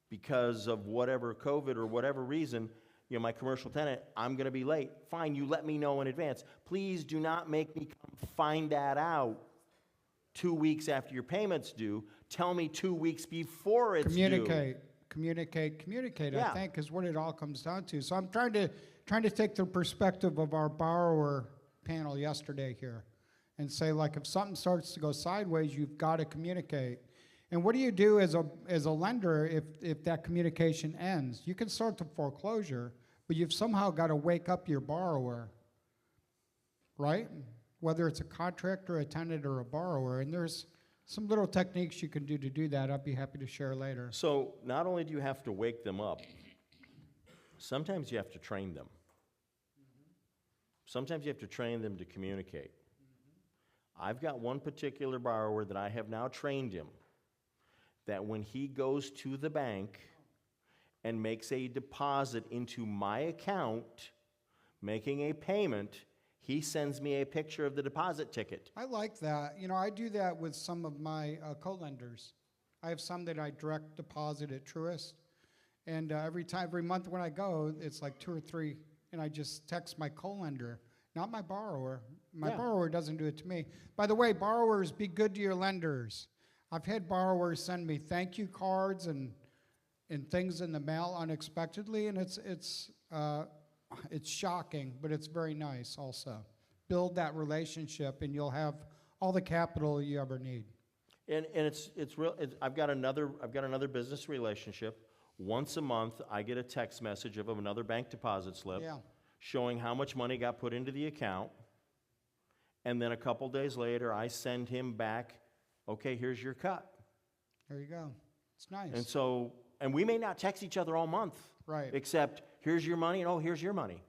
because of whatever COVID or whatever reason, you know, my commercial tenant, I'm going to be late. Fine, you let me know in advance. Please do not make me come find that out 2 weeks after your payment's due. Tell me 2 weeks before it's due. Communicate, Yeah. I think, is what it all comes down to. So I'm trying to take the perspective of our borrower panel yesterday here and say, like, if something starts to go sideways, you've got to communicate. And what do you do as a lender if that communication ends? You can start the foreclosure, but you've somehow got to wake up your borrower, right? Whether it's a contractor, a tenant, or a borrower. And there's some little techniques you can do to do that. I'd be happy to share later. So not only do you have to wake them up, sometimes you have to train them. Sometimes you have to train them to communicate. I've got one particular borrower that I have now trained him that when he goes to the bank and makes a deposit into my account, making a payment, he sends me a picture of the deposit ticket. I like that. You know, I do that with some of my co-lenders. I have some that I direct deposit at Truist, and every month when I go, it's like 2 or 3, and I just text my co-lender, not my borrower. My Yeah. borrower doesn't do it to me. By the way, borrowers, be good to your lenders. I've had borrowers send me thank you cards and things in the mail unexpectedly, and it's shocking, but it's very nice also. Build that relationship, and you'll have all the capital you ever need. And it's real. I've got another business relationship. Once a month, I get a text message of another bank deposit slip Yeah. showing how much money got put into the account. And then a couple days later, I send him back, okay, here's your cut. There you go. It's nice. And so, and we may not text each other all month. Right. Except, here's your money, and oh, here's your money.